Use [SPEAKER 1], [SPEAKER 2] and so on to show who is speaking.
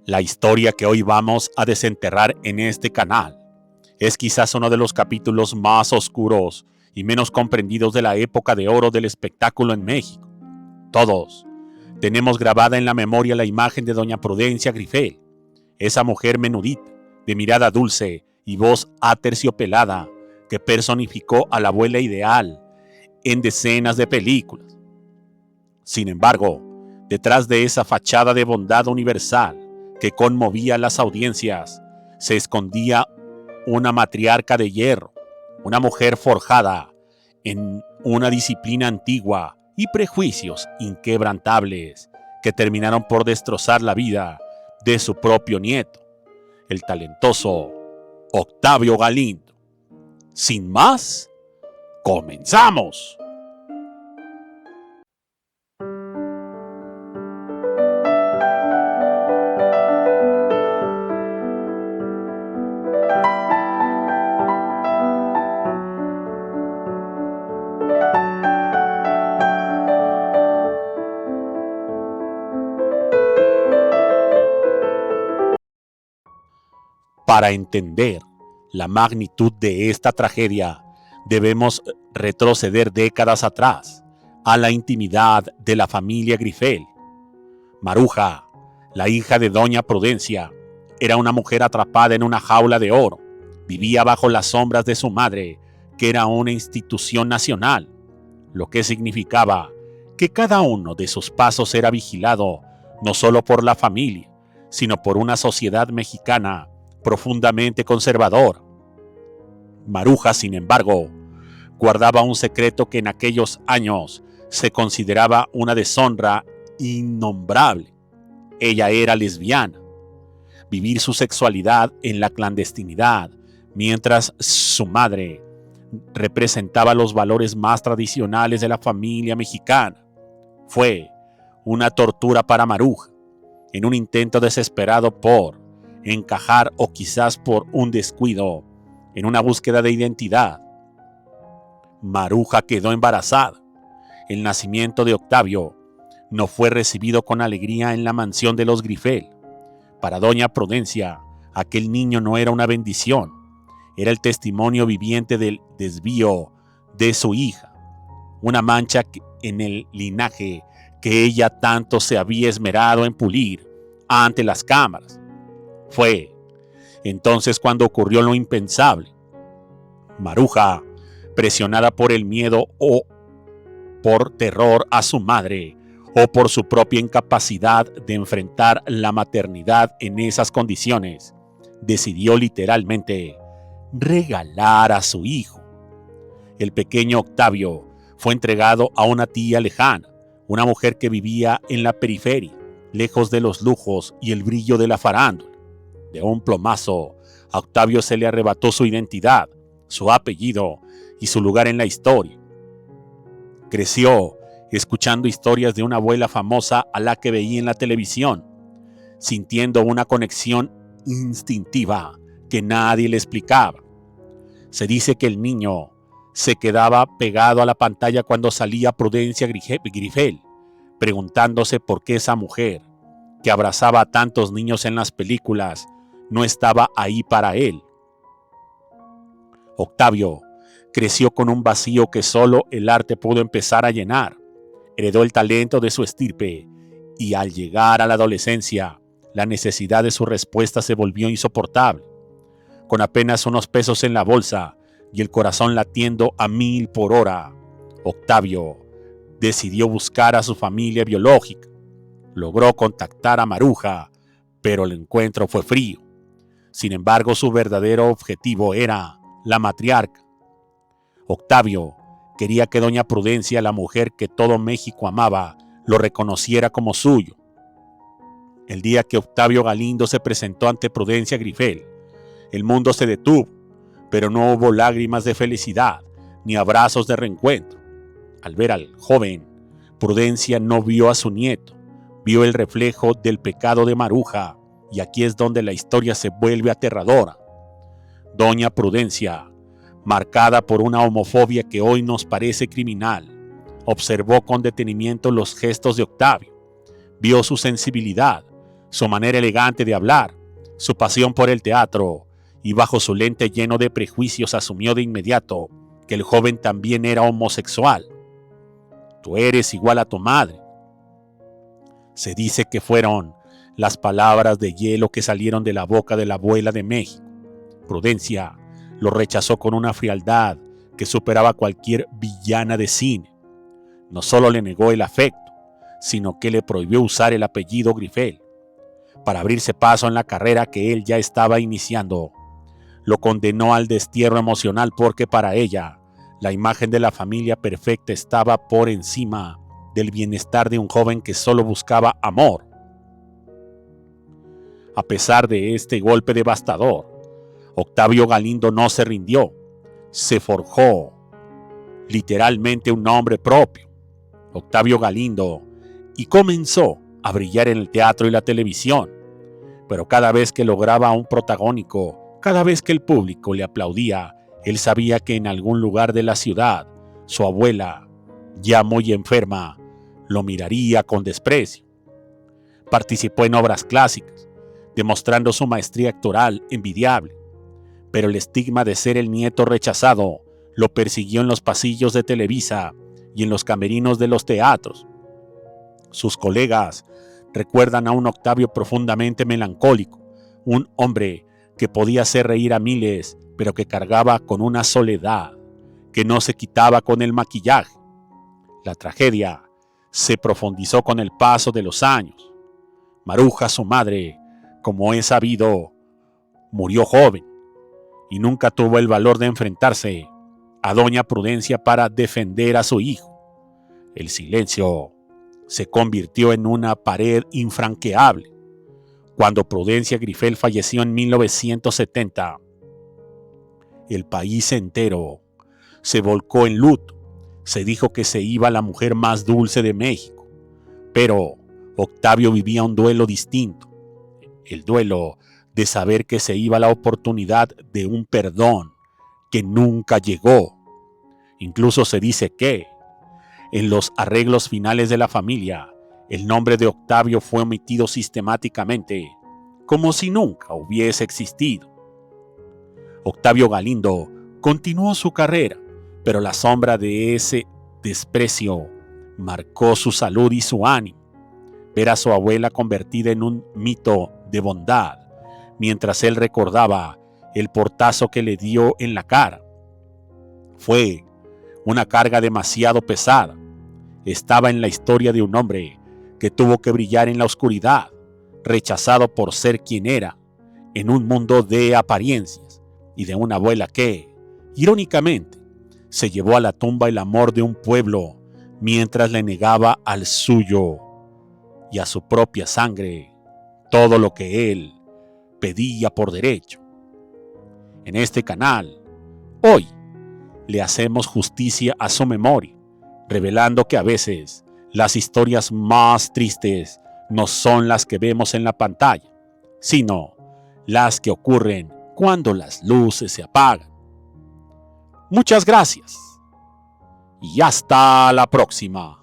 [SPEAKER 1] La historia que hoy vamos a desenterrar en este canal es quizás uno de los capítulos más oscuros y menos comprendidos de la época de oro del espectáculo en México. Todos tenemos grabada en la memoria la imagen de doña Prudencia Grifel, esa mujer menudita, de mirada dulce y voz aterciopelada que personificó a la abuela ideal en decenas de películas. Sin embargo, detrás de esa fachada de bondad universal que conmovía a las audiencias, se escondía una matriarca de hierro, una mujer forjada en una disciplina antigua y prejuicios inquebrantables que terminaron por destrozar la vida de su propio nieto, el talentoso Octavio Galindo. Sin más, ¡comenzamos! Para entender la magnitud de esta tragedia, debemos retroceder décadas atrás, a la intimidad de la familia Grifel. Maruja, la hija de doña Prudencia, era una mujer atrapada en una jaula de oro. Vivía bajo las sombras de su madre, que era una institución nacional, lo que significaba que cada uno de sus pasos era vigilado no solo por la familia, sino por una sociedad mexicana profundamente conservador. Maruja, sin embargo, guardaba un secreto que en aquellos años se consideraba una deshonra innombrable. Ella era lesbiana. Vivir su sexualidad en la clandestinidad, mientras su madre representaba los valores más tradicionales de la familia mexicana, fue una tortura para Maruja, en un intento desesperado por encajar o quizás por un descuido en una búsqueda de identidad. Maruja quedó embarazada. El nacimiento de Octavio no fue recibido con alegría en la mansión de los Grifel. Para doña Prudencia, aquel niño no era una bendición, era el testimonio viviente del desvío de su hija, una mancha en el linaje que ella tanto se había esmerado en pulir ante las cámaras. Fue entonces cuando ocurrió lo impensable. Maruja, presionada por el miedo o por terror a su madre o por su propia incapacidad de enfrentar la maternidad en esas condiciones, decidió literalmente regalar a su hijo. El pequeño Octavio fue entregado a una tía lejana, una mujer que vivía en la periferia, lejos de los lujos y el brillo de la farándula. De un plomazo, a Octavio se le arrebató su identidad, su apellido y su lugar en la historia. Creció escuchando historias de una abuela famosa a la que veía en la televisión, sintiendo una conexión instintiva que nadie le explicaba. Se dice que el niño se quedaba pegado a la pantalla cuando salía Prudencia Grifel, preguntándose por qué esa mujer, que abrazaba a tantos niños en las películas, no estaba ahí para él. Octavio creció con un vacío que solo el arte pudo empezar a llenar. Heredó el talento de su estirpe y al llegar a la adolescencia, la necesidad de su respuesta se volvió insoportable. Con apenas unos pesos en la bolsa y el corazón latiendo a 1000 por hora, Octavio decidió buscar a su familia biológica. Logró contactar a Maruja, pero el encuentro fue frío. Sin embargo, su verdadero objetivo era la matriarca. Octavio quería que doña Prudencia, la mujer que todo México amaba, lo reconociera como suyo. El día que Octavio Galindo se presentó ante Prudencia Grifel, el mundo se detuvo, pero no hubo lágrimas de felicidad ni abrazos de reencuentro. Al ver al joven, Prudencia no vio a su nieto, vio el reflejo del pecado de Maruja, y aquí es donde la historia se vuelve aterradora. Doña Prudencia, marcada por una homofobia que hoy nos parece criminal, observó con detenimiento los gestos de Octavio, vio su sensibilidad, su manera elegante de hablar, su pasión por el teatro, y bajo su lente lleno de prejuicios asumió de inmediato que el joven también era homosexual. Tú eres igual a tu madre. Se dice que fueron las palabras de hielo que salieron de la boca de la abuela de México. Prudencia lo rechazó con una frialdad que superaba cualquier villana de cine. No solo le negó el afecto, sino que le prohibió usar el apellido Grifel para abrirse paso en la carrera que él ya estaba iniciando. Lo condenó al destierro emocional porque para ella la imagen de la familia perfecta estaba por encima del bienestar de un joven que solo buscaba amor. A pesar de este golpe devastador, Octavio Galindo no se rindió. Se forjó literalmente un nombre propio, Octavio Galindo, y comenzó a brillar en el teatro y la televisión. Pero cada vez que lograba un protagónico, cada vez que el público le aplaudía, él sabía que en algún lugar de la ciudad, su abuela, ya muy enferma, lo miraría con desprecio. Participó en obras clásicas, demostrando su maestría actoral envidiable, pero el estigma de ser el nieto rechazado lo persiguió en los pasillos de Televisa y en los camerinos de los teatros. Sus colegas recuerdan a un Octavio profundamente melancólico, un hombre que podía hacer reír a miles, pero que cargaba con una soledad que no se quitaba con el maquillaje. La tragedia se profundizó con el paso de los años. Maruja, su madre, como es sabido, murió joven y nunca tuvo el valor de enfrentarse a doña Prudencia para defender a su hijo. El silencio se convirtió en una pared infranqueable. Cuando Prudencia Grifel falleció en 1970, el país entero se volcó en luto. Se dijo que se iba la mujer más dulce de México, pero Octavio vivía un duelo distinto, el duelo de saber que se iba la oportunidad de un perdón que nunca llegó. Incluso se dice que, en los arreglos finales de la familia, el nombre de Octavio fue omitido sistemáticamente, como si nunca hubiese existido. Octavio Galindo continuó su carrera, pero la sombra de ese desprecio marcó su salud y su ánimo. Ver a su abuela convertida en un mito de bondad, mientras él recordaba el portazo que le dio en la cara, fue una carga demasiado pesada. Estaba en la historia de un hombre que tuvo que brillar en la oscuridad, rechazado por ser quien era, en un mundo de apariencias, y de una abuela que, irónicamente, se llevó a la tumba el amor de un pueblo mientras le negaba al suyo y a su propia sangre todo lo que él pedía por derecho. En este canal, hoy, le hacemos justicia a su memoria, revelando que a veces las historias más tristes no son las que vemos en la pantalla, sino las que ocurren cuando las luces se apagan. Muchas gracias y hasta la próxima.